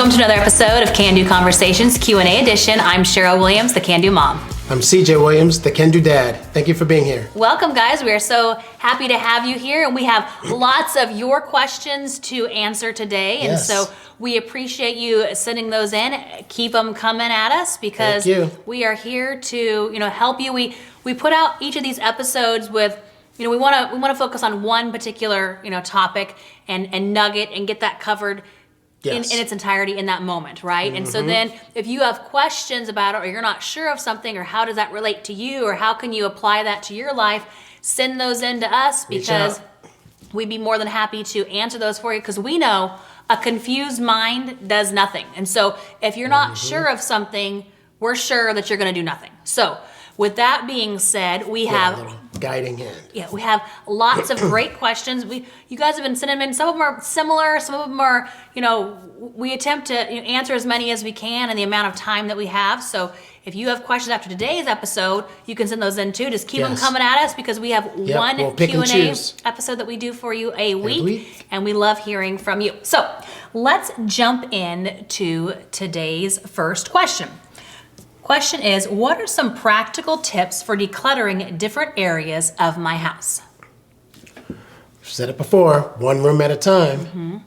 Welcome to another episode of Can Do Conversations Q&A edition. I'm Cheryl Williams, the Can Do Mom. I'm CJ Williams, the Can Do Dad. Thank you for being here. Welcome, guys. We are so happy to have you here, and we have lots of your questions to answer today. And so we appreciate you sending those in. Keep them coming at us because we are here to, help you. We put out each of these episodes with, we want to focus on one particular, topic and nugget and get that covered in its entirety in that moment, right? And so then if you have questions about it or you're not sure of something or how does that relate to you or how can you apply that to your life, send those in to us because we'd be more than happy to answer those for you because we know a confused mind does nothing. And so if you're not sure of something, we're sure that you're going to do nothing. So with that being said, we have a little guiding hand. Yeah, we have lots of great questions. You guys have been sending them in. Some of them are similar. Some of them are, we attempt to answer as many as we can in the amount of time that we have. So if you have questions after today's episode, you can send those in too. Just keep them coming at us because we have one Q&A episode that we do for you a week, and we love hearing from you. So let's jump in to today's first question. Question is, what are some practical tips for decluttering different areas of my house? I've said it before, one room at a time.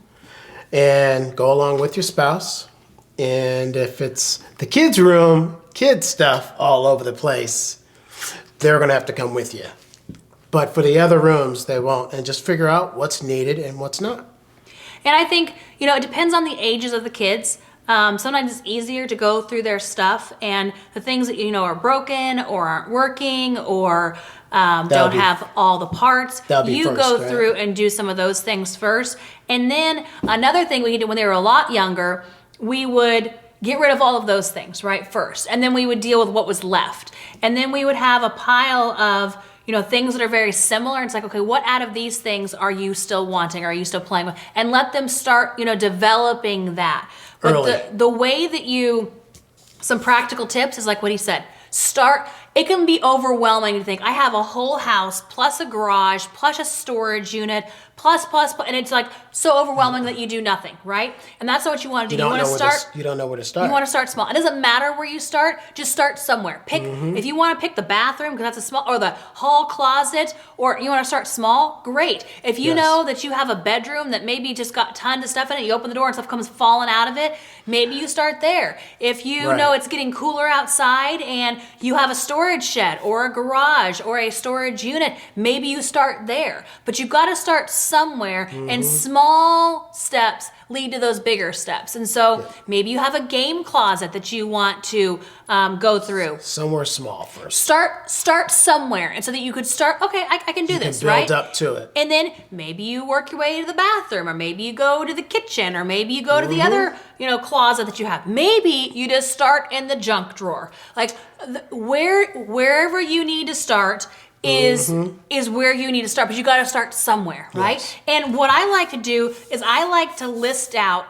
And go along with your spouse. And if it's the kids' room, kids' stuff all over the place, they're going to have to come with you. But for the other rooms, they won't. And just figure out what's needed and what's not. And I think, it depends on the ages of the kids. Sometimes it's easier to go through their stuff and the things that are broken or aren't working or don't have all the parts. You go through and do some of those things first. And then another thing we did when they were a lot younger, we would get rid of all of those things, right, first. And then we would deal with what was left. And then we would have a pile of things that are very similar. It's like, okay, what out of these things are you still wanting? Are you still playing with? And let them start, developing that. But the way that some practical tips is like what he said. It can be overwhelming to think, I have a whole house plus a garage plus a storage unit plus, and it's like so overwhelming that you do nothing, right? And that's not what you want to do. You don't know where to start. You want to start small. It doesn't matter where you start, just start somewhere. If you want to pick the bathroom because that's a small, or the hall closet, or you want to start small, great. If you know that you have a bedroom that maybe just got tons of stuff in it, you open the door and stuff comes falling out of it, maybe you start there. If you know it's getting cooler outside and you have a storage shed or a garage or a storage unit, maybe you start there. But you've got to start somewhere, and small steps lead to those bigger steps. And so maybe you have a game closet that you want to go through. Somewhere small first. Start somewhere, and so that you could start, okay, I can do this, right? Build up to it. And then maybe you work your way to the bathroom, or maybe you go to the kitchen, or maybe you go to the other, closet that you have. Maybe you just start in the junk drawer. Like wherever you need to start is where you need to start, but you got to start somewhere, right? And what I like to do is I like to list out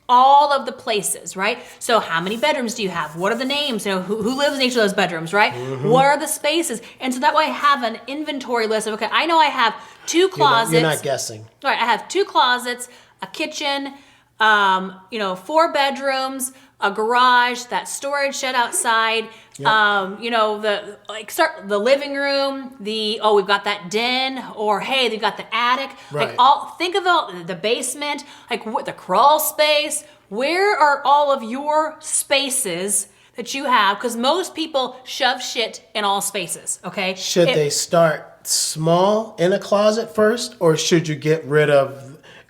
all of the places, right? So how many bedrooms do you have? What are the names? Who lives in each of those bedrooms, right? What are the spaces? And so that way I have an inventory list of, okay, I know I have 2 closets. You're not guessing. All right, I have 2 closets, a kitchen, 4 bedrooms, a garage, that storage shed outside, start the living room, we've got that den, or hey, they've got the attic. Right. Think about the basement, the crawl space. Where are all of your spaces that you have? Because most people shove shit in all spaces, okay? Should they start small in a closet first, or should you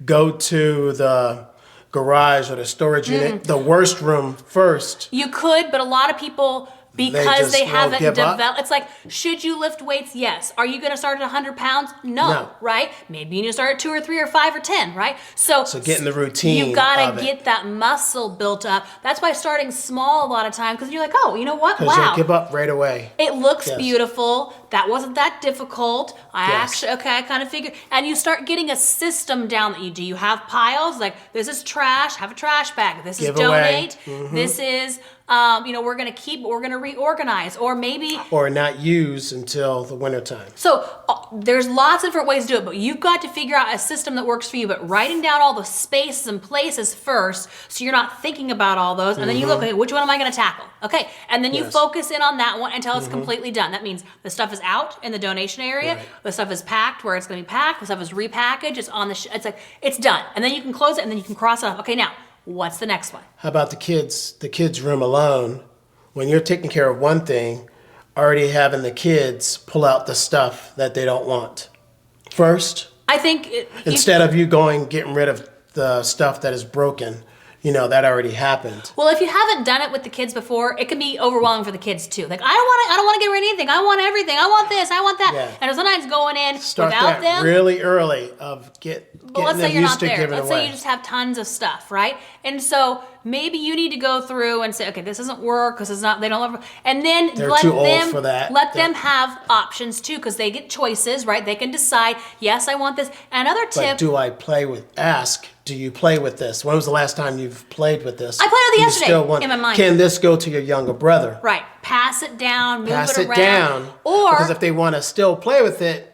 go to the garage or the storage unit, the worst room first? You could, but a lot of people, because they haven't developed, it's like, should you lift weights? Yes. Are you going to start at 100 pounds? No, right? Maybe you need to start at 2 or 3 or 5 or 10, right? So get in the routine. You got to get that muscle built up. That's why starting small a lot of times, because you're like, oh, you know what? Wow. Because you'll give up right away. It looks beautiful. That wasn't that difficult. I kind of figured. And you start getting a system down that you do. You have piles, like this is trash, have a trash bag. This is donate. This is we're going to keep, we're going to reorganize, or maybe Or not use until the wintertime. so there's lots of different ways to do it, but you've got to figure out a system that works for you. But writing down all the spaces and places first, so you're not thinking about all those, and then you look, okay, which one am I going to tackle? Okay, and then you Yes. focus in on that one until it's completely done. That means the stuff is out in the donation area, Right. the stuff is packed where it's going to be packed, the stuff is repackaged, it's on the, it's like it's done, and then you can close it, and then you can cross it off. Okay, now what's the next one? How about the kids' room alone? When you're taking care of one thing, already having the kids pull out the stuff that they don't want first, I think instead of you getting rid of the stuff that is broken. That already happened. Well, if you haven't done it with the kids before, it can be overwhelming for the kids too. Like, I don't want to get rid of anything. I want everything. I want this. I want that. Yeah. And sometimes going in Start without that them. really early of But getting let's say them you're used not to there. giving Let's away. say you just have tons of stuff, right? And so maybe you need to go through and say, okay, this doesn't work because it's not. They don't love. And then They're let too old them for that. let them have options too, because they get choices, right? They can decide. Yes, I want this. Another But tip. do you play with this? When was the last time you've played with this? I played with it Do you yesterday still in my mind. Can this go to your younger brother? Right. Pass it down. Move Pass it it around. down. Or because if they want to still play with it,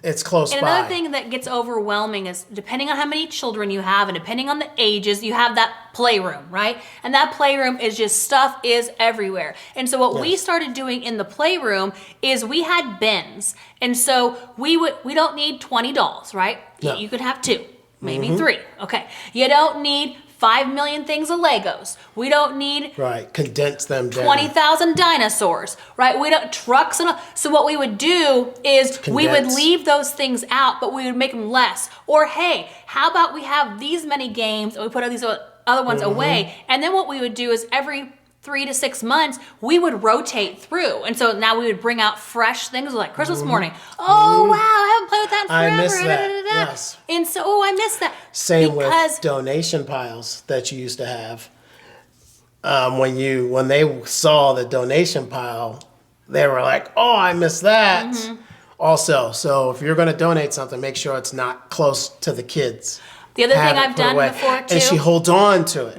it's close And by. another thing that gets overwhelming is depending on how many children you have and depending on the ages, you have that playroom, right? And that playroom is just stuff is everywhere. And so what we Yes. started doing in the playroom is we had bins. And so we don't need 20 dolls, right? No. You could have 2, maybe 3. Okay. You don't need 5 million things of Legos. We don't need Right. Condense them down. 20,000 dinosaurs, right? We don't trucks and all. So what we would do is we would Condense. leave those things out, but we would make them less. Or hey, how about we have these many games and we put all these other ones away? And then what we would do is every 3 to 6 months, we would rotate through. And so now we would bring out fresh things like Christmas morning. Oh, wow, I haven't played with that in I forever. miss that, yes. And so, oh, I miss that. Same Because with donation piles that you used to have. When they saw the donation pile, they were like, "Oh, I miss that." Also, so if you're going to donate something, make sure it's not close to the kids. the other Have thing it I've put done away. before too. And she holds on to it.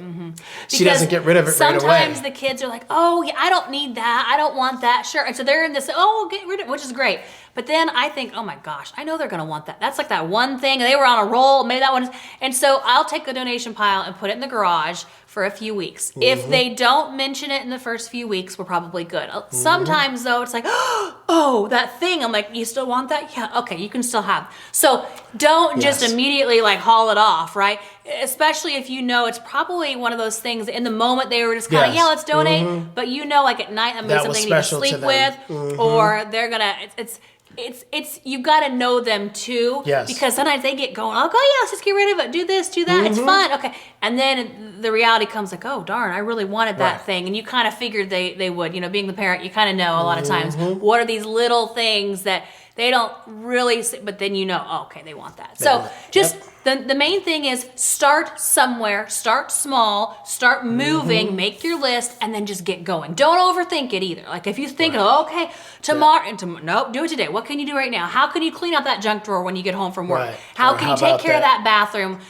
She Because doesn't get rid of it right away. Sometimes the kids are like, oh, yeah, I don't need that. I don't want that. Sure. And so they're in this, oh, get rid of it, which is great. But then I think, oh my gosh, I know they're going to want that. That's like that one thing. They were on a roll. Maybe that one is. And so I'll take the donation pile and put it in the garage for a few weeks. If they don't mention it in the first few weeks, we're probably good. Sometimes though, it's like, oh, that thing. I'm like, you still want that? Yeah. Okay. You can still have. So don't just Yes. immediately like haul it off, right? Especially if you know it's probably one of those things in the moment they were just kind of, Yes. yeah, let's donate. But you know, like at night, that That something was they need to special to sleep them. with, or they're gonna. It's you've got to know them too, Yes. because sometimes they get going. Oh yeah, let's just get rid of it. Do this, do that. It's fun. Okay, and then the reality comes like, oh darn, I really wanted that Right. thing, and you kind of figured they would. Being the parent, you kind of know a lot of times what are these little things that they don't really, but then oh, okay, they want that. So want it. just the main thing is start somewhere, start small, start moving, make your list, and then just get going. Don't overthink it either. Like if you think, oh, okay, tomorrow, nope, do it today. What can you do right now? How can you clean out that junk drawer when you get home from work? Right. How Or can how you take about care of that? that bathroom,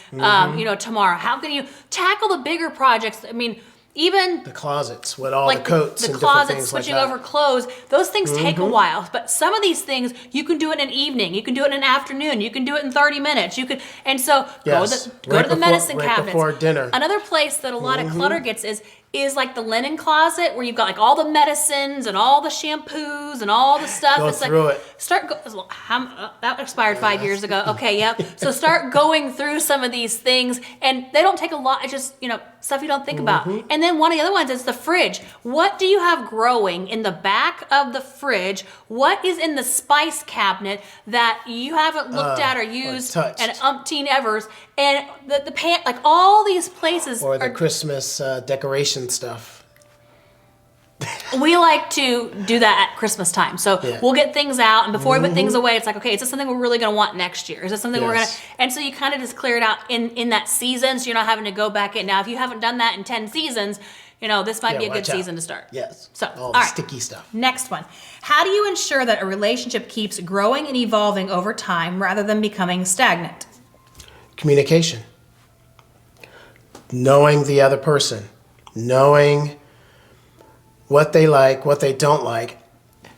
tomorrow? How can you tackle the bigger projects? I mean, even The closets with all like the coats the and different closets, things like switching that. over clothes, those things take a while. But some of these things you can do it in an evening, you can do it in an afternoon, you can do it in 30 minutes. And so Yes. go Right to the before- medicine right cabinets. before dinner. Another place that a lot of clutter gets is like the linen closet where you've got like all the medicines and all the shampoos and all the stuff. Go It's through like, it. that expired 5 years ago. Okay, yep. So start going through some of these things, and they don't take a lot. It's just stuff you don't think about. And then one of the other ones is the fridge. What do you have growing in the back of the fridge? What is in the spice cabinet that you haven't looked at or used touched. and umpteen evers? And the pan, like all these places Or the are. Christmas decoration stuff. We like to do that at Christmas time. So Yeah. we'll get things out, and before we put things away, it's like, okay, is this something we're really going to want next year? Is this something we're going to? Yes. And so you kind of just clear it out in that season, so you're not having to go back in. Now, if you haven't done that in 10 seasons, this might Yeah, be a good watch out. season to start. Yes. So, all all the right. sticky stuff. Next one. How do you ensure that a relationship keeps growing and evolving over time rather than becoming stagnant? Communication. Knowing the other person. Knowing what they like, what they don't like.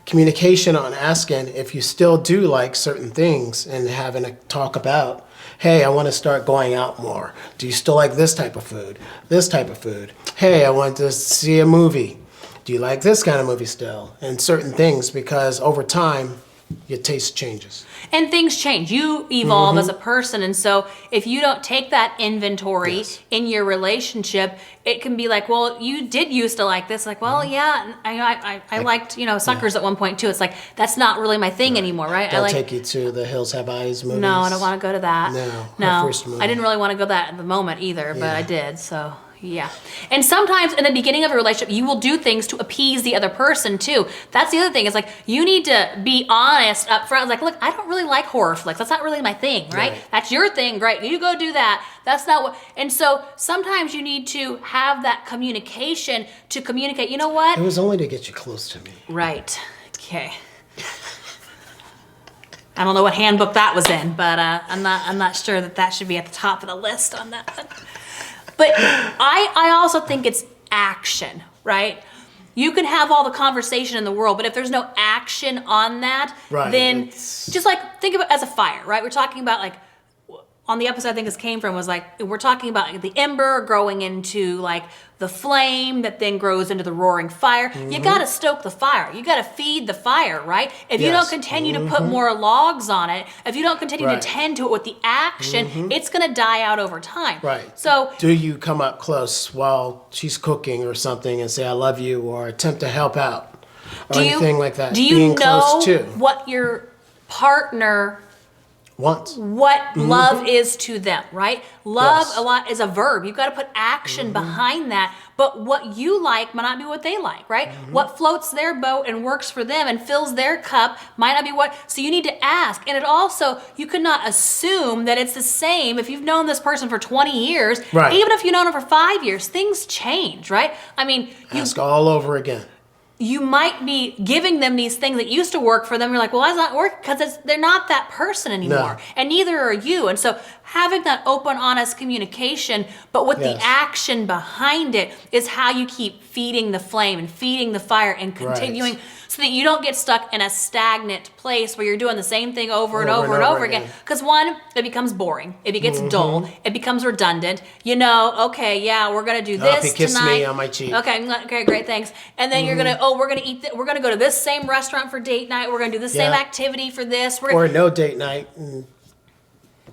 Communication on asking if you still do like certain things and having a talk about, hey, I want to start going out more. Do you still like this type of food? This type of food? Hey, I want to see a movie. Do you like this kind of movie still? And certain things, because over time, your taste changes. And things change. You evolve as a person. And so if you don't take that inventory in your relationship, it can be like, well, you did used to like this. Like, well, yeah, I liked, suckers at one point too. It's like, that's not really my thing anymore, right? They'll take you to the Hills Have Eyes movies. No, I don't want to go to that. No. Our first movie. I didn't really want to go that at the moment either, but I did. So yeah. And sometimes in the beginning of a relationship, you will do things to appease the other person too. That's the other thing. Is like, you need to be honest up front. Like, look, I don't really like horror flicks. That's not really my thing, right? That's your thing. Great. You go do that. That's not what. And so sometimes you need to have that communication to communicate. You know what? It was only to get you close to me. Right. Okay. I don't know what handbook that was in, but I'm not sure that should be at the top of the list on that one. But I also think it's action, right? You can have all the conversation in the world, but if there's no action on that, then just like think of it as a fire, right? We're talking about like on the episode I think this came from was like, we're talking about like the ember growing into like the flame that then grows into the roaring fire. You got to stoke the fire. You got to feed the fire, right? If you don't continue to put more logs on it, if you don't continue to tend to it with the action, it's going to die out over time. Right. So do you come up close while she's cooking or something and say, I love you, or attempt to help out or anything like that? Do you Being know close to what your partner wants, what love is to them, right? Love a lot is a verb. You've got to put action behind that. But what you like might not be what they like, right? What floats their boat and works for them and fills their cup might not be what. So you need to ask. And it also, you could not assume that it's the same if you've known this person for 20 years. Right. Even if you've known them for 5 years, things change, right? I mean, ask all over again. You might be giving them these things that used to work for them. You're like, well, why does that work? Because they're not that person anymore. And neither are you. And so having that open, honest communication, but with the action behind it is how you keep feeding the flame and feeding the fire and continuing so that you don't get stuck in a stagnant place where you're doing the same thing over and over again. Because one, it becomes boring. It gets dull. It becomes redundant. Okay, yeah, we're going to do this he kissed tonight. me on my cheek. Okay, great, thanks. And then you're going to, we're going to eat, we're going to go to this same restaurant for date night. We're going to do the same activity for this. Or no date night.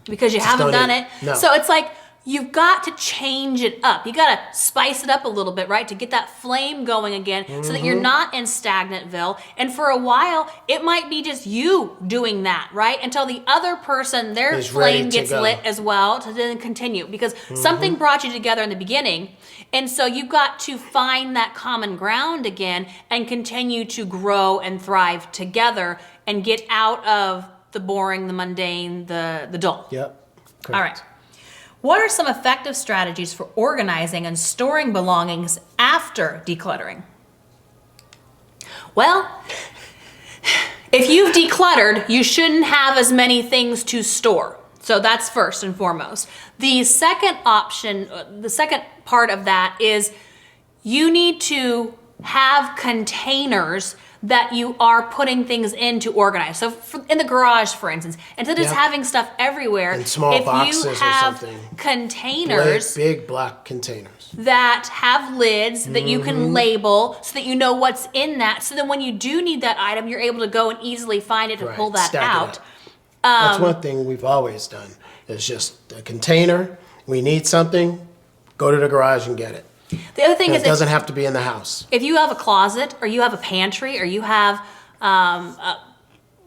Because you haven't done it. No. So it's like, you've got to change it up. You got to spice it up a little bit, right? To get that flame going again so that you're not in stagnatville. And for a while, it might be just you doing that, right? Until the other person, their flame gets lit as well to then continue. Because something brought you together in the beginning. And so you've got to find that common ground again and continue to grow and thrive together and get out of the boring, the mundane, the dull. Yep. Correct. All right. What are some effective strategies for organizing and storing belongings after decluttering? Well, if you've decluttered, you shouldn't have as many things to store. So that's first and foremost. The second option, the second part of that is you need to have containers that you are putting things in to organize. So in the garage, for instance, instead of just having stuff everywhere, in small boxes if you have or something. Containers, big black containers that have lids that you can label so that you know what's in that. So that when you do need that item, you're able to go and easily find it to pull that out. That's one thing we've always done. Is just a container. We need something, go to the garage and get it. The other thing is, it doesn't have to be in the house. If you have a closet or you have a pantry or you have,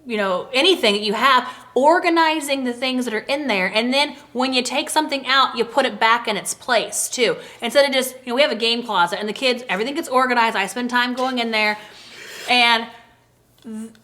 anything that you have, organizing the things that are in there. And then when you take something out, you put it back in its place too. Instead of just, we have a game closet and the kids, everything gets organized. I spend time going in there and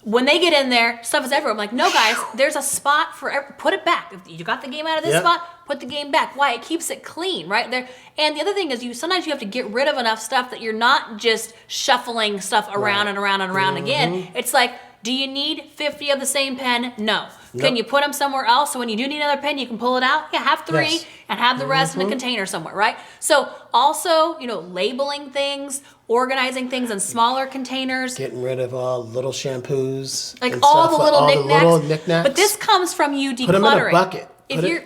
when they get in there, stuff is everywhere. I'm like, no, guys, there's a spot for put it back. If you got the game out of this spot, put the game back. Why? It keeps it clean, right there. And the other thing is, sometimes you have to get rid of enough stuff that you're not just shuffling stuff around and around and around again. It's like, do you need 50 of the same pen? No. Can you put them somewhere else so when you do need another pen, you can pull it out? Yeah, have 3 and have the rest in a container somewhere, right? So also, labeling things, organizing things in smaller containers. Getting rid of all little shampoos. Like and all stuff, the little all knickknacks. the little knickknacks. But this comes from you decluttering. Put them in a bucket. If you're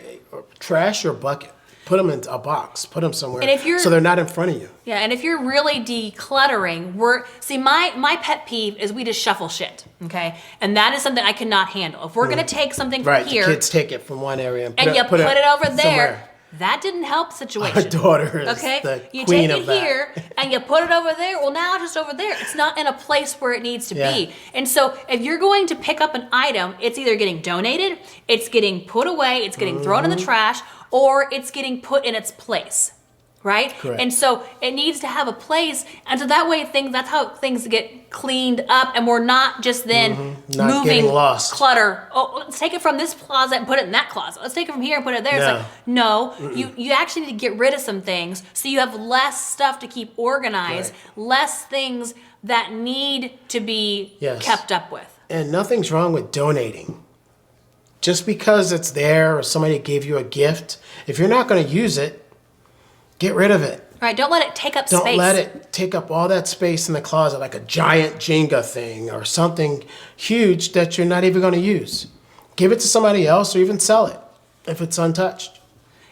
trash or bucket. Put them in a box. Put them somewhere. And if you're, so they're not in front of you. Yeah, and if you're really decluttering, my pet peeve is we just shuffle shit, okay? And that is something I cannot handle. If we're gonna take something from here, the kids take it from one area and you put it over there. Somewhere. That didn't help the situation. Our daughter is okay? the You queen take of it here and you put it over there. Well, now it's just over there. It's not in a place where it needs to be. And so if you're going to pick up an item, it's either getting donated, it's getting put away, it's getting thrown in the trash, or it's getting put in its place. Right? Correct. And so it needs to have a place. And so that way that's how things get cleaned up, and we're not just then Not moving getting lost. clutter. Oh, let's take it from this closet and put it in that closet. Let's take it from here and put it there. It's like, no, you actually need to get rid of some things so you have less stuff to keep organized, less things that need to be kept up with. And nothing's wrong with donating. Just because it's there or somebody gave you a gift, if you're not going to use it, get rid of it. Right, don't let it take up space. Don't let it take up all that space in the closet like a giant Jenga thing or something huge that you're not even going to use. Give it to somebody else or even sell it if it's untouched.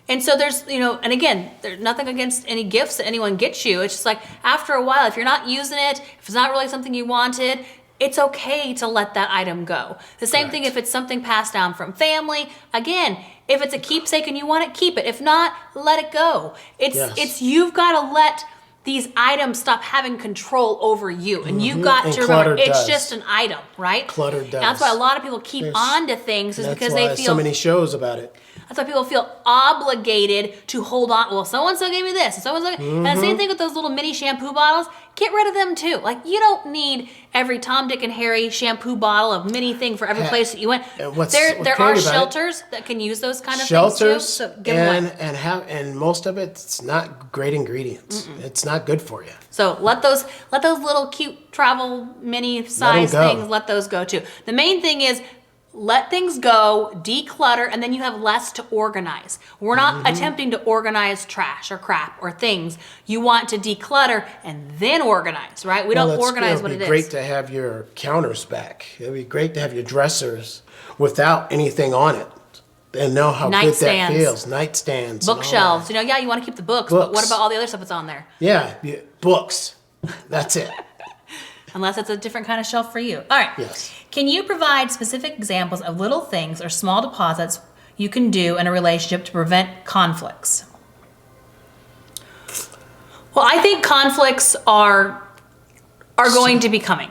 And so there's, and again, there's nothing against any gifts that anyone gets you. It's just like after a while, if you're not using it, if it's not really something you wanted, it's okay to let that item go. The same thing if it's something passed down from family. Again, if it's a keepsake and you want it, keep it. If not, let it go. It's you've got to let these items stop having control over you. And you've got to remember, it's just an item, right? Clutter does. And that's why a lot of people keep on to things is because they feel... That's why so many shows about it. That's why people feel obligated to hold on. Well, so-and-so gave me this. And so-and-so... And the same thing with those little mini shampoo bottles. Get rid of them too. Like, you don't need every Tom, Dick, and Harry shampoo bottle of mini thing for every place that you went. There are shelters that can use those kind of things too. So give them away. And most of it's not great ingredients. It's not good for you. So let those little cute travel mini size things, let those go too. The main thing is let things go, declutter, and then you have less to organize. We're not attempting to organize trash or crap or things. You want to declutter and then organize, right? We don't organize what it is. It would be great to have your counters back. It would be great to have your dressers without anything on it and know how good that feels. Nightstands. Bookshelves. You want to keep the books, but what about all the other stuff that's on there? Yeah, books. That's it. Unless it's a different kind of shelf for you. All right. Yes. Can you provide specific examples of little things or small deposits you can do in a relationship to prevent conflicts? Well, I think conflicts are going to be coming.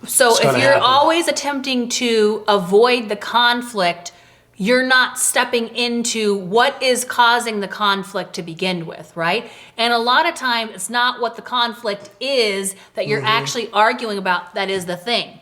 So if you're always attempting to avoid the conflict, you're not stepping into what is causing the conflict to begin with, right? And a lot of times it's not what the conflict is that you're actually arguing about that is the thing.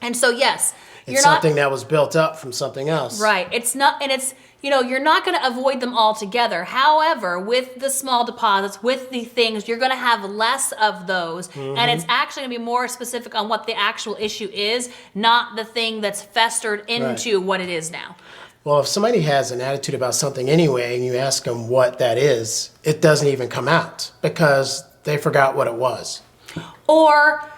And so yes, it's something that was built up from something else. Right. It's not, and it's, you're not going to avoid them altogether. However, with the small deposits, with the things, you're going to have less of those. And it's actually going to be more specific on what the actual issue is, not the thing that's festered into what it is now. Well, if somebody has an attitude about something anyway and you ask them what that is, it doesn't even come out because they forgot what it was. Or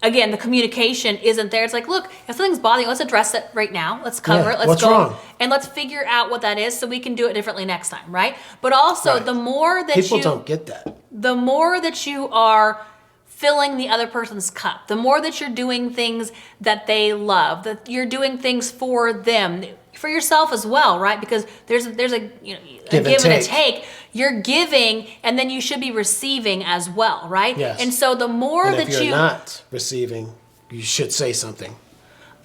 again, the communication isn't there. It's like, look, if something's bothering you, let's address it right now. Let's cover it. Let's what's go wrong? And let's figure out what that is so we can do it differently next time, right? But also, the more that people don't get that. The more that you are filling the other person's cup, the more that you're doing things that they love, that you're doing things for them, for yourself as well, right? Because there's a give and a take. You're giving, and then you should be receiving as well, right? Yes. And so the more that if you're not receiving, you should say something.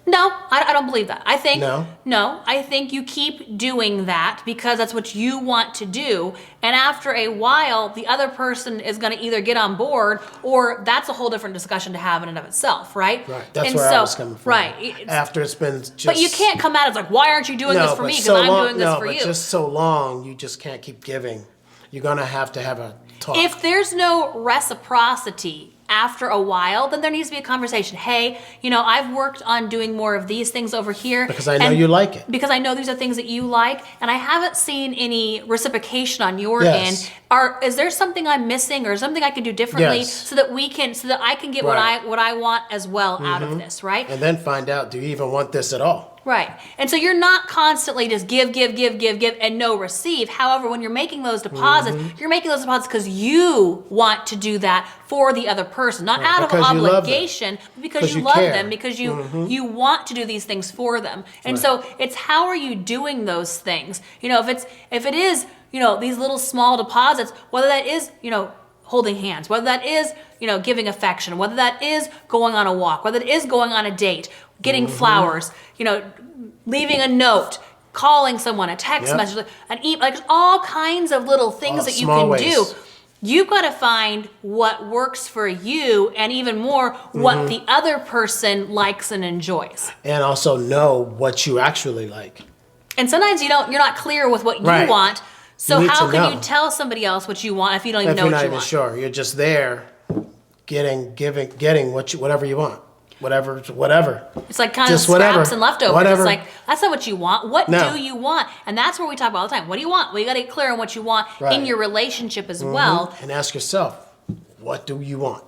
No, I don't believe that. I think no. I think you keep doing that because that's what you want to do, and after a while, the other person is going to either get on board, or that's a whole different discussion to have in and of itself, right? Right. That's where I was coming from. Right. After it's been just. But you can't come out as like, why aren't you doing this for me? Because I'm doing this for you. No, but just so long, you just can't keep giving. You're going to have a talk. If there's no reciprocity after a while, then there needs to be a conversation. Hey, I've worked on doing more of these things over here. Because I know you like it. Because I know these are things that you like, and I haven't seen any reciprocation on your Yes. end. Is there something I'm missing, or something I can do differently Yes. so that I can get Right. what I want as well out of this, right? And then find out, do you even want this at all? Right. And so you're not constantly just give, and no receive. However, when you're making those deposits, you're making those deposits because you want to do that for the other person, not out of because you love them. obligation, but because you love care. them, because you want to do these things for them. And so it's how are you doing those things? If it is, these little small deposits, whether that is, holding hands, whether that is, giving affection, whether that is going on a walk, whether it is going on a date, getting flowers, leaving a note, calling someone, a text message, an email, like all kinds of little things that you small can ways. do. You've got to find what works for you, and even more, what the other person likes and enjoys. And also know what you actually like. And sometimes you're not clear with what you Right. want. So You need how to can know. you tell somebody else what you want if you don't even If know you're what not you even want? sure, you're just there, getting whatever you want, whatever. It's like kind Just of whatever. scraps and leftovers. Whatever. It's like, that's not what you want. What No. do you want? And that's where we talk about all the time. What do you want? Well, you got to get clear on what you want Right. in your relationship as well. And ask yourself, what do you want?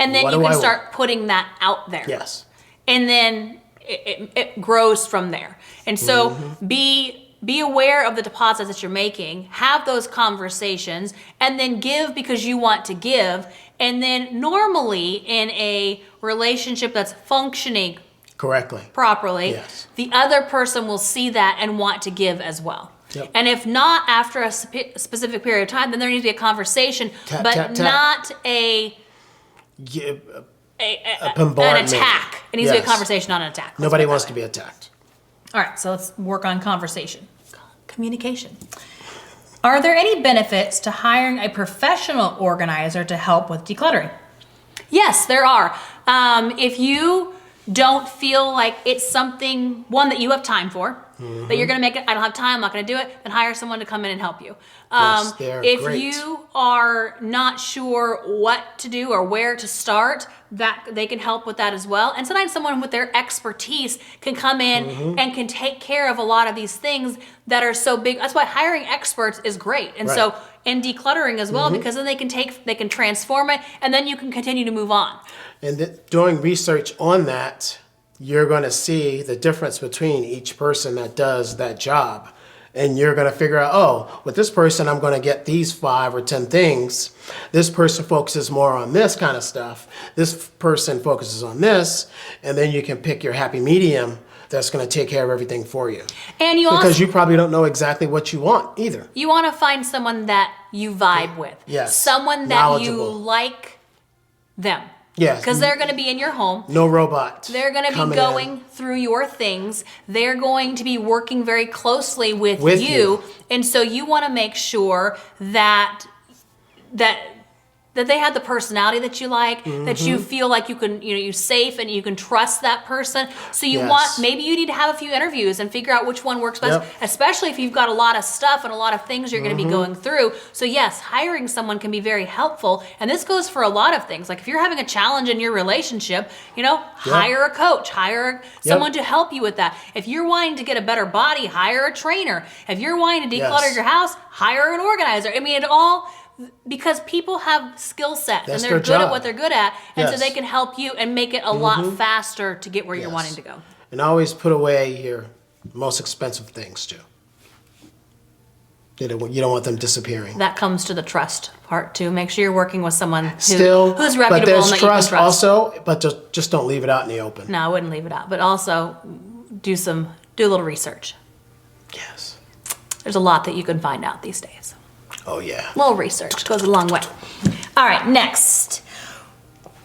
And then What you do can I start putting that out there. Yes. And then it grows from there. And so be aware of the deposits that you're making, have those conversations, and then give because you want to give. And then normally in a relationship that's functioning Correctly. properly, Yes. the other person will see that and want to give as well. Yep. And if not after a specific period of time, then there needs to be a conversation, Tap, but tap, tap. not a bombardment. an attack. It needs to be a Yes. conversation, not an attack. Let's Nobody put it wants that to way. be attacked. All right, so let's work on conversation. Communication. Are there any benefits to hiring a professional organizer to help with decluttering? Yes, there are. If you don't feel like it's something, one, that you have time for, that you're going to make it, I don't have time, I'm not going to do it, then hire someone to come in and help you. Yes, they're If great. you are not sure what to do or where to start, that they can help with that as well. And sometimes someone with their expertise can come in and can take care of a lot of these things that are so big. That's why hiring experts is great. And so in decluttering as well, because then they can transform it, and then you can continue to move on. And doing research on that, you're going to see the difference between each person that does that job. And you're going to figure out, oh, with this person, I'm going to get these 5 or 10 things. This person focuses more on this kind of stuff. This person focuses on this. And then you can pick your happy medium that's going to take care of everything for you. And you Because also you probably don't know exactly what you want either. you want to find someone that you vibe with. Yes. Someone that you Knowledgeable. like them. Yes. Because they're going to be in your home. No robot. They're going to be coming going in. through your things. They're going to be working very closely with With you. you. And so you want to make sure that they have the personality that you like, that you feel like you can, you're safe and you can trust that person. So you Yes. maybe you need to have a few interviews and figure out which one works best, Yep. especially if you've got a lot of stuff and a lot of things you're going to be going through. So yes, hiring someone can be very helpful. And this goes for a lot of things. Like if you're having a challenge in your relationship, hire a coach, hire someone to help you with that. If you're wanting to get a better body, hire a trainer. If you're wanting to declutter Yes. your house, hire an organizer. I mean, it all, because people have skill sets and That's they're their good at job. what they're good at, and so Yes. they can help you and make it a lot faster to get where you're wanting to go. And always put away your most expensive things too. You don't want them disappearing. That comes to the trust part too. Make sure you're working with someone who's But reputable there's and that you can trust trust. also, but just don't leave it out in the open. No, I wouldn't leave it out, but also do a little research. Yes. There's a lot that you can find out these days. Oh yeah. A little research goes a long way. All right, next.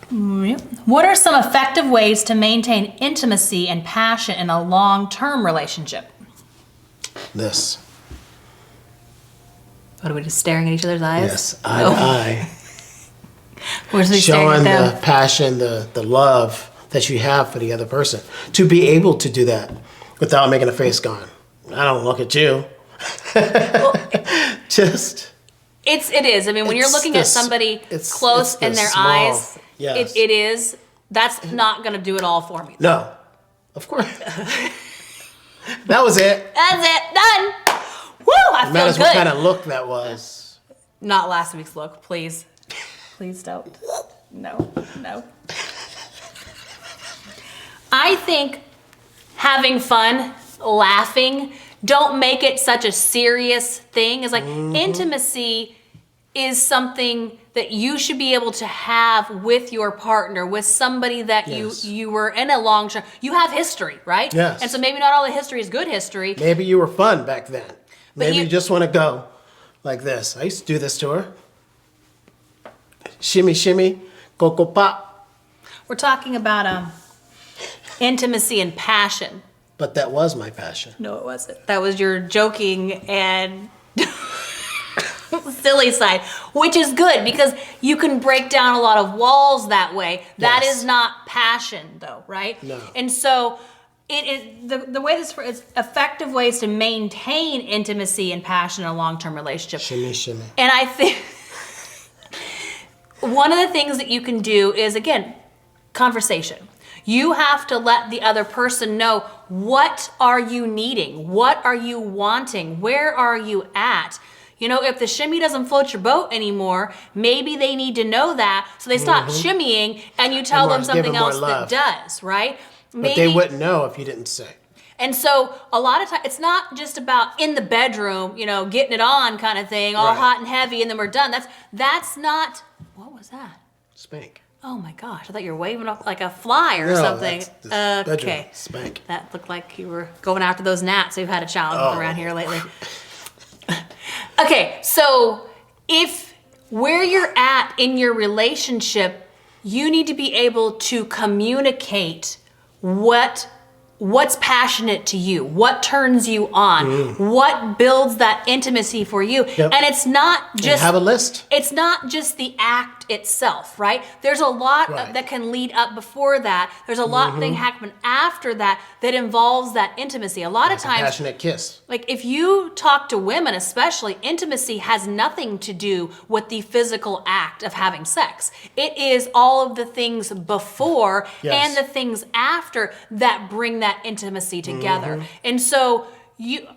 What are some effective ways to maintain intimacy and passion in a long-term relationship? This. What are we just staring at each other's eyes? Yes. Eye to eye. We're just staring Showing at them. the passion, the love that you have for the other person. To be able to do that without making a face going, I don't look at you. Just. It is. I mean, when you're It's looking the at s- somebody it's close the in their small eyes, Yes. It is. That's not going to do it all for me. No. Of course. That was it. That's it. Done. Woo! I feel Matters good. what kind of look that was. Not last week's look, please. Please don't. No. I think having fun, laughing, don't make it such a serious thing. It's like intimacy is something that you should be able to have with your partner, with somebody that you were in a long term. You have history, right? Yes. And so maybe not all the history is good history. Maybe you were fun back then. Maybe you- you just want to go like this. I used to do this to her. Shimmy, shimmy, coco pop. We're talking about intimacy and passion. But that was my passion. No, it wasn't. That was your joking and silly side, which is good because you can break down a lot of walls that way. That Yes. is not passion, though, right? No. And so, the way this is effective ways to maintain intimacy and passion in a long-term relationship. Shimmy, shimmy. And I think one of the things that you can do is, again, conversation. You have to let the other person know, what are you needing? What are you wanting? Where are you at? You know, if the shimmy doesn't float your boat anymore, maybe they need to know that, so they stop shimmying and you tell them give something them more else love. that does, right? But they wouldn't know if you didn't say. And so a lot of times, it's not just about in the bedroom, you know, getting it on kind of thing, all Right. hot and heavy, and then we're done. That's not, what was that? Spank. Oh my gosh, I thought you were waving off like a fly or No, something. that's the bedroom. Okay. Spank. That looked like you were going after those gnats we've had a challenge with around here lately. Okay, so if where you're at in your relationship, you need to be able to communicate what's passionate to you, what turns you on, what builds that intimacy for you. Yep. And it's not just And have a list. it's not just the act itself, right? There's a lot Right. that can lead up before that. There's a lot that happen after that involves that intimacy. A lot of A times, passionate kiss. like if you talk to women especially, intimacy has nothing to do with the physical act of having sex. It is all of the things before Yes. and the things after that bring that intimacy together. And so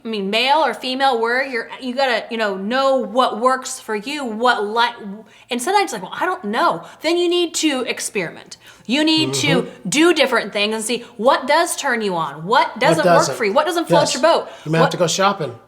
male or female, where you gotta, know what works for you, and sometimes it's like, well, I don't know. Then you need to experiment. You need to do different things and see what does turn you on, what doesn't work for you, what doesn't float Yes. your boat. You might have to go shopping.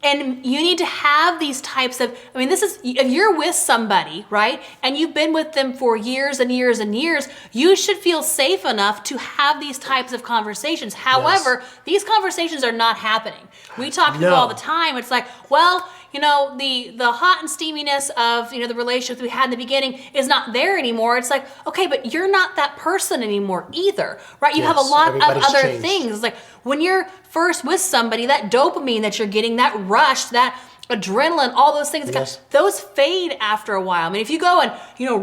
And you need to have these types of, this is, if you're with somebody, right, and you've been with them for years and years and years, you should feel safe enough to have these types of conversations. However, these conversations are not happening. We talk to people all the time. It's like, well, the hot and steaminess of, the relationships we had in the beginning is not there anymore. It's like, okay, but you're not that person anymore either, right? You have a Yes, lot of everybody's other changed. things. Like when you're first with somebody, that dopamine that you're getting, that rush, that adrenaline, all those things, Yes. those fade after a while. If you go and,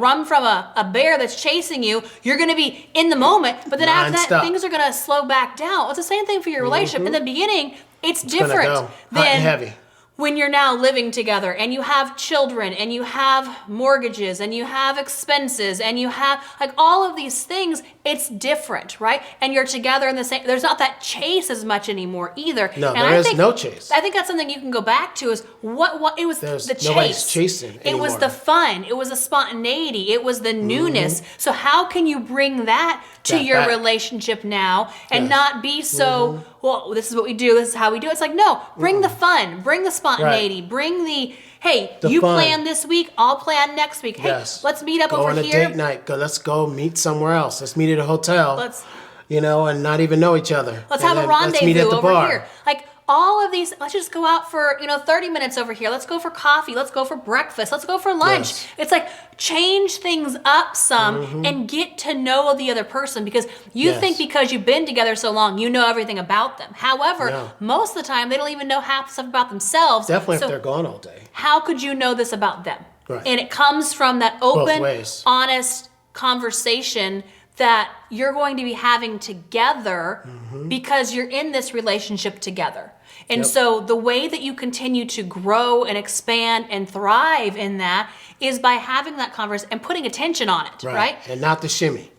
run from a bear that's chasing you, you're going to be in the moment, but then after that, Non-stop. things are going to slow back down. It's the same thing for your relationship. In the beginning, it's Gonna different go hot than and heavy. when you're now living together and you have children and you have mortgages and you have expenses and you have like all of these things. It's different, right? And you're together in the same, there's not that chase as much anymore either. No, and there is no chase. I think that's something you can go back to is what it was the chase. Nobody's chasing It was anymore. the fun. It was the spontaneity. It was the newness. So how can you bring that to That your back. relationship now and Yes. not be so, well, this is what we do. This is how we do it. It's like, no, bring the fun, bring the spontaneity, bring the, hey, The you fun. plan this week, I'll plan next week. Hey, Yes. let's meet up Go over on a here. date night. Let's go meet somewhere else. Let's meet at a hotel. Let's and not even know each other. Let's And have a then let's meet rendezvous at the over bar. here. Like all of these, let's just go out for, 30 minutes over here. Let's go for coffee. Let's go for breakfast. Let's go for lunch. Yes. It's like change things up some and get to know the other person because you Yes. think because you've been together so long, you know everything about them. However, No. most of the time, they don't even know half the stuff about themselves. Definitely So if they're gone all day. how could you know this about them? Right. And it comes from that open, ways. honest conversation that you're going to be having together because you're in this relationship together. And so the way that you continue to grow and expand and thrive in that is by having that conversation and putting attention on it, right? And not the shimmy.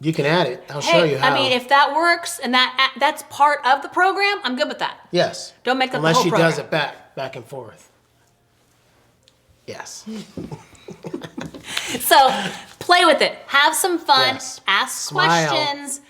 You can add it. I'll show you how. I mean, if that works and that's part of the program, I'm good with that. Yes. Don't make that Unless the whole program. Unless she does it back and forth. Yes. So play with it. Have some fun. Yes. Ask Smile. questions.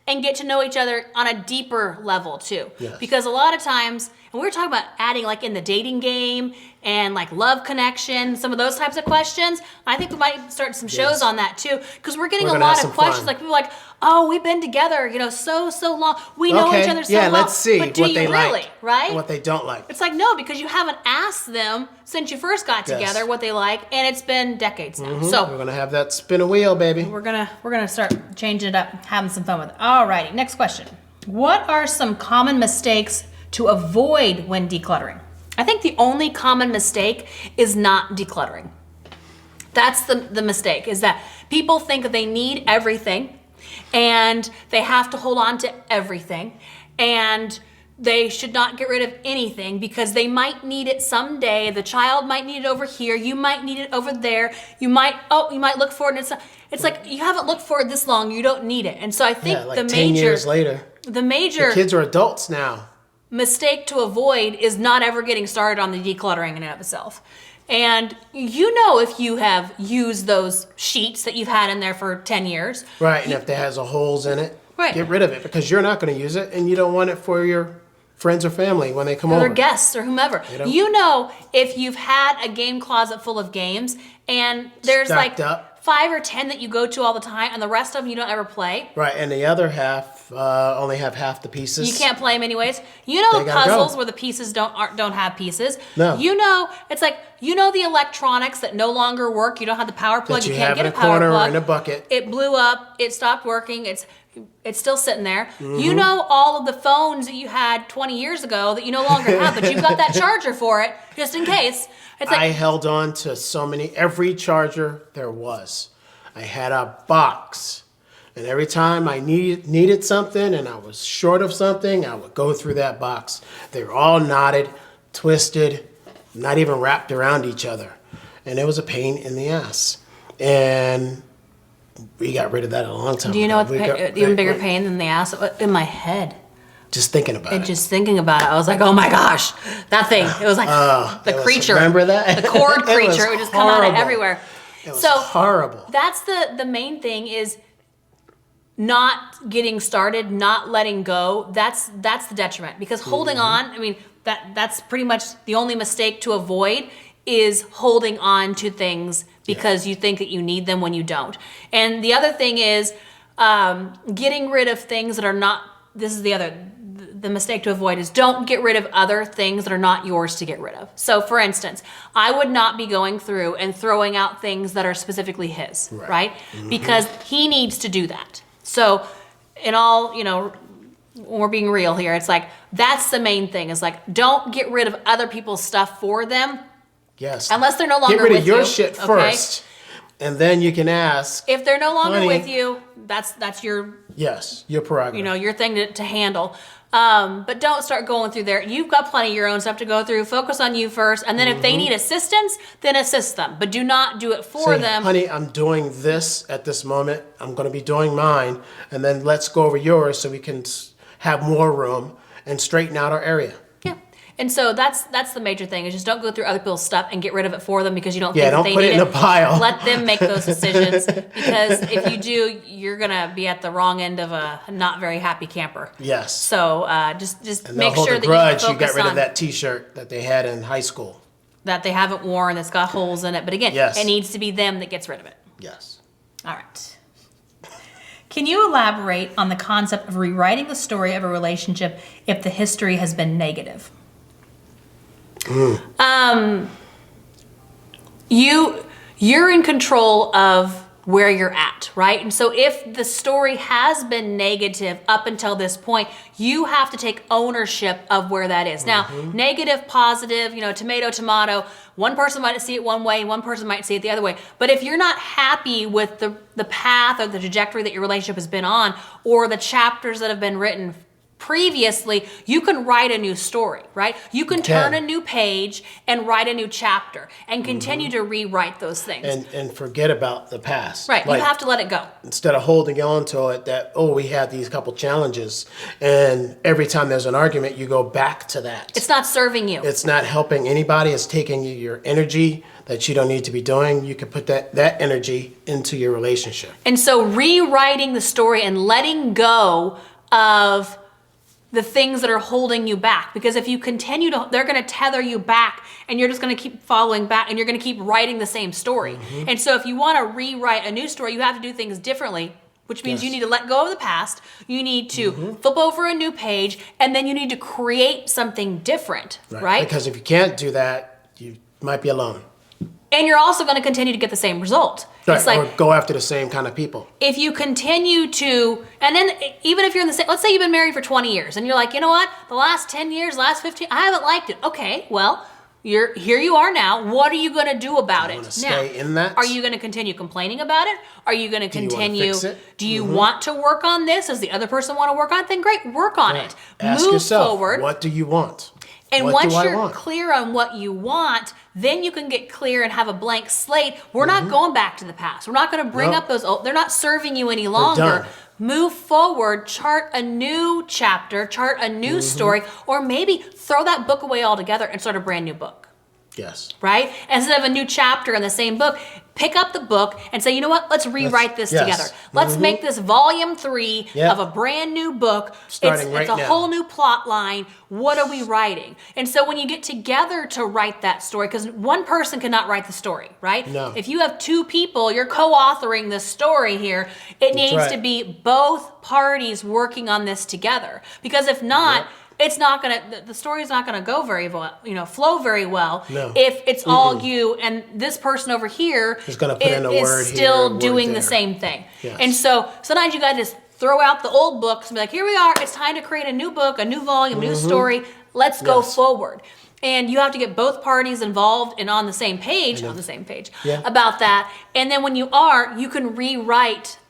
And get to know each other on a deeper level too. Yes. Because a lot of times, and we were talking about adding like in the dating game and like love connection, some of those types of questions. I think we might start some shows on that too. Because we're getting a lot of questions. Like people are like, oh, we've been together, so long. We know each other so well. Yeah, let's see but do what you they really, like, right? and what they don't like. It's like, no, because you haven't asked them since you first got together what they like, and it's been decades now. So we're gonna have that spin a wheel, baby. we're gonna start changing it up, having some fun with it. Alrighty, next question. What are some common mistakes to avoid when decluttering? I think the only common mistake is not decluttering. That's the mistake, is that people think that they need everything and they have to hold on to everything, and they should not get rid of anything because they might need it someday. The child might need it over here. You might need it over there. You might look for it. And it's like you haven't looked for it this long. You don't need it. And so I think like 10 years later, the major kids are adults now. Mistake to avoid is not ever getting started on the decluttering in and of itself. And if you have used those sheets that you've had in there for 10 years. Right, and if there has holes in it, right, get rid of it because you're not going to use it and you don't want it for your friends or family when they come over. Or guests or whomever. If you've had a game closet full of games and there's stacked like up. 5 or 10 that you go to all the time and the rest of them you don't ever play. Right, and the other half only have half the pieces. You can't play them anyways. The puzzles where the pieces don't have pieces. No. It's like, the electronics that no longer work. You don't have the power plug. That you can't have get in a a power corner plug. or in a bucket. It blew up. It stopped working. It's still sitting there. Mm-hmm. All of the phones that you had 20 years ago that you no longer have, but you've got that charger for it just in case. It's like, I held on to every charger there was. I had a box, and every time I needed something and I was short of something, I would go through that box. They were all knotted, twisted, not even wrapped around each other, and it was a pain in the ass. And we got rid of that a long time ago. Do you know what's even bigger pain than the ass? In my head. Just thinking about it. Just thinking about it, I was like, oh my gosh, that thing. It was like the creature. Remember that? The cord creature. It would just come out of everywhere. It was horrible. That's the main thing, is not getting started, not letting go. That's the detriment, because holding on, that's pretty much the only mistake to avoid, is holding on to things because you think that you need them when you don't. And the other thing is getting rid of things that are not, this is the mistake to avoid, is don't get rid of other things that are not yours to get rid of. So for instance, I would not be going through and throwing out things that are specifically his, right? Mm-hmm. Because he needs to do that. So in all, when we're being real here, it's like, that's the main thing, is like, don't get rid of other people's stuff for them. Yes. Unless they're no longer with you. Get rid of your shit first, and then you can ask. If they're no longer with you, that's your... Yes, your prerogative. Your thing to handle. But don't start going through there. You've got plenty of your own stuff to go through. Focus on you first. And then if they need assistance, then assist them. But do not do it for them. Honey, I'm doing this at this moment. I'm going to be doing mine. And then let's go over yours so we can have more room and straighten out our area. Yeah. And so that's the major thing, is just don't go through other people's stuff and get rid of it for them because you don't think that they need it. Yeah, don't put it in a pile. Let them make those decisions, because if you do, you're going to be at the wrong end of a not very happy camper. Yes. So just and make sure that grudge you you got focus rid on of that T-shirt that they had in high school. that they haven't worn, that's got holes in it. But again, yes, it needs to be them that gets rid of it. Yes. All right. Can you elaborate on the concept of rewriting the story of a relationship if the history has been negative? You're in control of where you're at, right? And so if the story has been negative up until this point, you have to take ownership of where that is. Now, negative, positive, tomato, tomato, one person might see it one way, one person might see it the other way. But if you're not happy with the path or the trajectory that your relationship has been on, or the chapters that have been written previously, you can write a new story, right? You can turn a new page and write a new chapter and continue to rewrite those things. And forget about the past. Right, you have to let it go. Instead of holding on to it that, we had these couple challenges, and every time there's an argument, you go back to that. It's not serving you. It's not helping anybody. It's taking your energy that you don't need to be doing. You can put that energy into your relationship. And so rewriting the story and letting go of the things that are holding you back, because if you continue they're going to tether you back, and you're just going to keep following back, and you're going to keep writing the same story. And so if you want to rewrite a new story, you have to do things differently, which means you need to let go of the past. You need to flip over a new page, and then you need to create something different, right? Because if you can't do that, you might be alone. And you're also going to continue to get the same result. Right, It's like, or go after the same kind of people. if you continue to, and then even if you're in the same, let's say you've been married for 20 years and you're like, you know what, the last 10 years, last 15, I haven't liked it. Okay, well, here you are now. What are you going to do about it now? Stay in that? Are you going to continue complaining about it? Are you going to continue? Fix it? Do you want to work on this? Does the other person want to work on it? Then great, work on it. Ask Move yourself, forward. what do you want? And What once do I you're want? clear on what you want, then you can get clear and have a blank slate. We're not going back to the past. We're not going to bring up those old, they're not serving you any longer. done. Move forward, chart a new chapter, chart a new story, or maybe throw that book away altogether and start a brand new book. Yes. Right? Instead of a new chapter in the same book, pick up the book and say, you know what? Let's rewrite this together. Let's make this volume 3 of a brand new book. Starting right it's a now. whole new plot line. What are we writing? And so when you get together to write that story, because one person cannot write the story, right? No. If you have 2 people, you're co-authoring the story here. It needs right. to be both parties working on this together. Because if not, it's not gonna. The story's not gonna go very well. Flow very well. No. If it's all you and this person over here Is gonna put in a word is here, still a word doing the there. same thing. Yes. And so sometimes you gotta just throw out the old books and be like, here we are. It's time to create a new book, a new volume, a new story. Let's go forward. And you have to get both parties involved and on the same page, about that. And then when you are, you can rewrite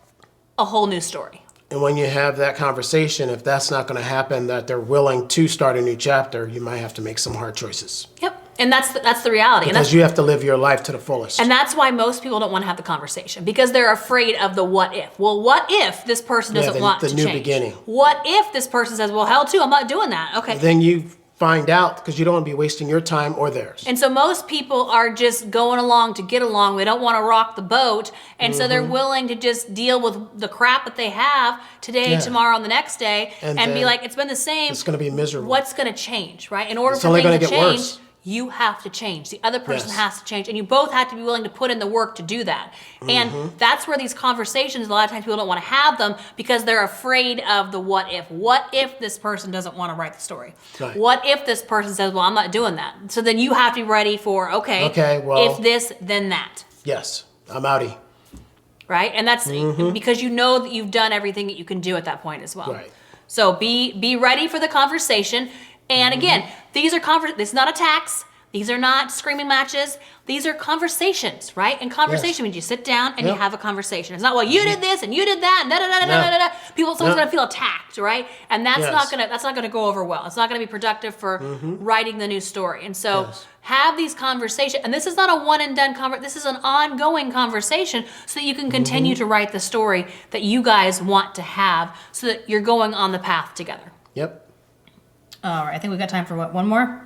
a whole new story. And when you have that conversation, if that's not going to happen, that they're willing to start a new chapter, you might have to make some hard choices. Yep. And that's the reality. Because you have to live your life to the fullest. And that's why most people don't want to have the conversation, because they're afraid of the what if. Well, what if this person doesn't want to the new change? beginning. What if this person says, well, hell too, I'm not doing that. Okay. Then you find out, because you don't want to be wasting your time or theirs. And so most people are just going along to get along. They don't want to rock the boat. And so they're willing to just deal with the crap that they have today, tomorrow, and the next day, and be like, it's been the same. It's going to be miserable. What's going to change, right? In order It's for only things gonna to get change, worse. you have to change. The other person Yes. has to change. And you both have to be willing to put in the work to do that. And that's where these conversations, a lot of times people don't want to have them because they're afraid of the what if. What if this person doesn't want to write the story? Right. What if this person says, well, I'm not doing that? So then you have to be ready for, Okay, well- if this, then that. Yes, I'm outie. Right? And that's because you know that you've done everything that you can do at that point as well. Right. So be ready for the conversation. And again, these are it's not attacks. These are not screaming matches. These are conversations, right? And conversation means you sit down and you have a conversation. It's not, well, you did this and you did that and da da da da da da. Someone's gonna feel attacked, right? And that's not gonna go over well. It's not gonna be productive for writing the new story. And so have these conversations. And this is not a one and done conversation. This is an ongoing conversation so that you can continue to write the story that you guys want to have, so that you're going on the path together. Yep. All right, I think we've got time for one more?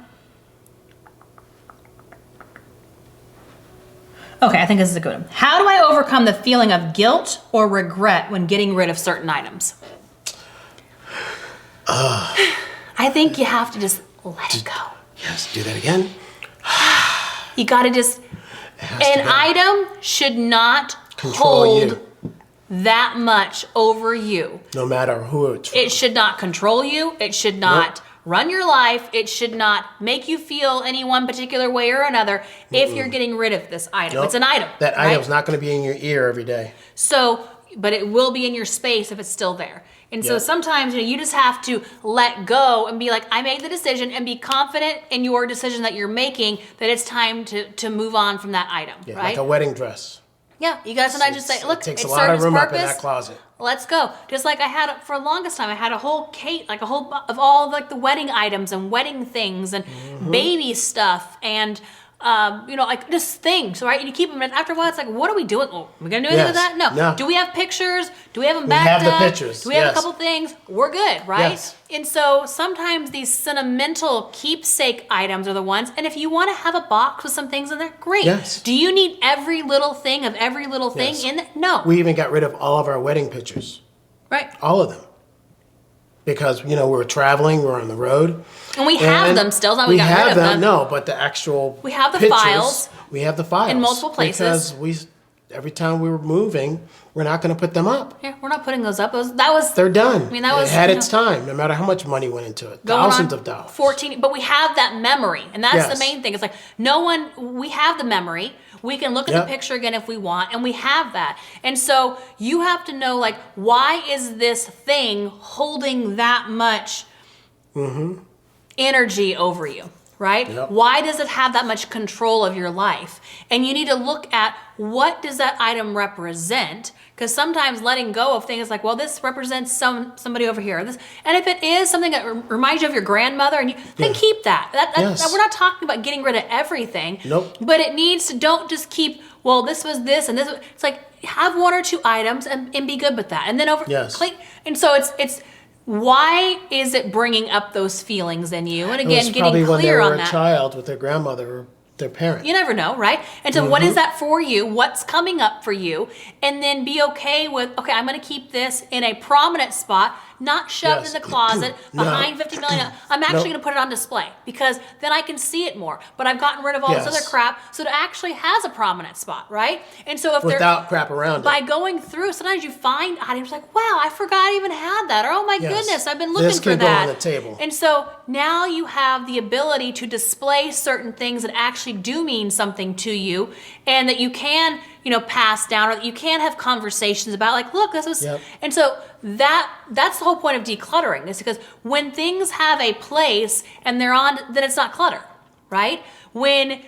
Okay, I think this is a good one. How do I overcome the feeling of guilt or regret when getting rid of certain items? I think you have to just let it go. Yes, do that again. You gotta just, an item should not hold that much over you. No matter who it's from. It should not control you. It should not run your life. It should not make you feel any one particular way or another if you're getting rid of this item. Nope. It's an item. That right? item's not going to be in your ear every day. So, but it will be in your space if it's still there. And so Yeah. sometimes you just have to let go and be like, I made the decision, and be confident in your decision that you're making, that it's time to move on from that item, Yeah, right? like a wedding dress. Yeah, you guys sometimes just say, look, it takes it a lot of serves room purpose. up in that closet. Let's go. Just like I had for the longest time, I had a whole case, like a whole of all like the wedding items and wedding things and baby stuff and like just things, right? And you keep them, and after a while, it's like, what are we doing? Oh, are we gonna do anything with that? No. Do we have pictures? Do we have them backed have the up? pictures, Do we have a yes. couple things? We're good, right? Yes. And so sometimes these sentimental keepsake items are the ones. And if you want to have a box with some things in there, great. Yes. Do you need every little thing of every little thing Yes. in there? No. We even got rid of all of our wedding pictures. Right. All of them. Because, we were traveling, we were on the road. And we have And them still. It's not we we got have rid of them. No, but the actual We have the pictures, files we have the files in multiple places. because every time we were moving, we're not going to put them up. Yeah, we're not putting those up. That was They're done. I mean, that was, it had you its time, no matter how much money went into it. going Thousands on of dollars. 14, but we have that memory, and that's the Yes. main thing. It's like we have the memory. We can look at Yep. the picture again if we want, and we have that. And so you have to know, like, why is this thing holding that much energy over you, right? Yep. Why does it have that much control of your life? And you need to look at, what does that item represent? Because sometimes letting go of things like, well, this represents somebody over here. And if it is something that reminds you of your grandmother, then keep that. Yes. We're not talking about getting rid of everything. Nope. But it needs to, don't just keep, well, this was this and this. It's like, have one or two items and be good with that. And then Yes. clean. And so it's why is it bringing up those feelings in you? And It was again, getting probably when they clear were on a that. child with their grandmother or their parent. You never know, right? And so what is that for you? What's coming up for you? And then be okay with, okay, I'm going to keep this in a prominent spot, not shoved Yes. in the closet No. behind 50 million. I'm actually Nope. going to put it on display because then I can see it more. But I've gotten rid of all this Yes. other crap, so it actually has a prominent spot, right? And so if Without crap around by it. going through, sometimes you find items like, wow, I forgot I even had that. Or, oh my Yes. goodness, I've been looking This for can go that. on the table. And so now you have the ability to display certain things that actually do mean something to you, and that you can, pass down, or that you can have conversations about, like, look, this was. Yep. And so that's the whole point of decluttering, is because when things have a place and they're on, then it's not clutter, right? When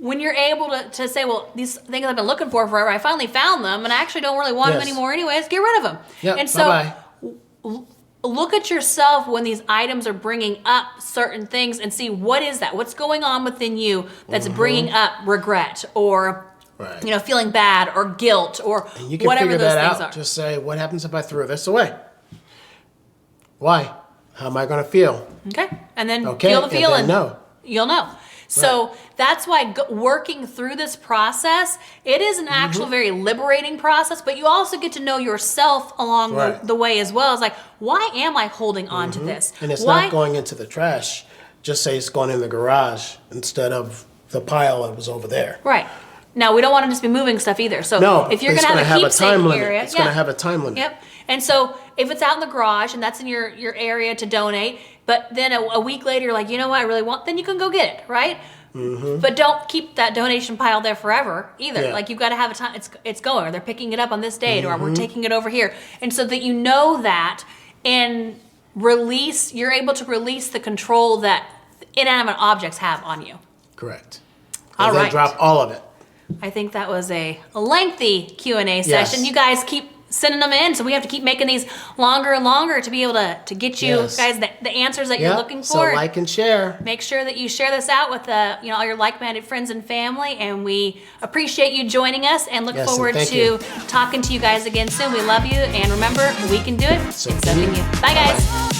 you're able to say, well, these things I've been looking for forever, I finally found them, and I actually don't really want them Yes. anymore anyways, get rid of them. Yep. And so Bye-bye. look at yourself when these items are bringing up certain things and see, what is that? What's going on within you that's bringing up regret or Right. feeling bad or guilt or And you can whatever figure those that things out. are. Just say, what happens if I threw this away? Why? How am I going to feel? Okay, and then Okay, feel the and then feeling. know. You'll know. So that's why working through this process, it is an actual very liberating process, but you also get to know yourself along Right. the way as well. It's like, why am I holding on to this? And it's why? not going into the trash. Just say it's going in the garage instead of the pile that was over there. Right. Now, we don't want to just be moving stuff either. So No, if you're it's going to have a keepsake time limit. area, It's going to have a time limit. Yep. And so if it's out in the garage and that's in your area to donate, but then a week later you're like, you know what, I really want, then you can go get it, right? But don't keep that donation pile there forever either. Yeah. Like, you've got to have a time, it's going, or they're picking it up on this date, or we're taking it over here. And so that you know that, and you're able to release the control that inanimate objects have on you. Correct. All And then right. drop all of it. I think that was a lengthy Q&A session. Yes. You guys keep sending them in, so we have to keep making these longer and longer to be able to get you Yes. guys the answers that you're looking So for. like and share. Make sure that you share this out with all your like-minded friends and family, and we appreciate you joining us and look Yes, and forward thank to you. talking to you guys again soon. We love you, and remember, we can do it. So and so can can you. you. Bye, guys.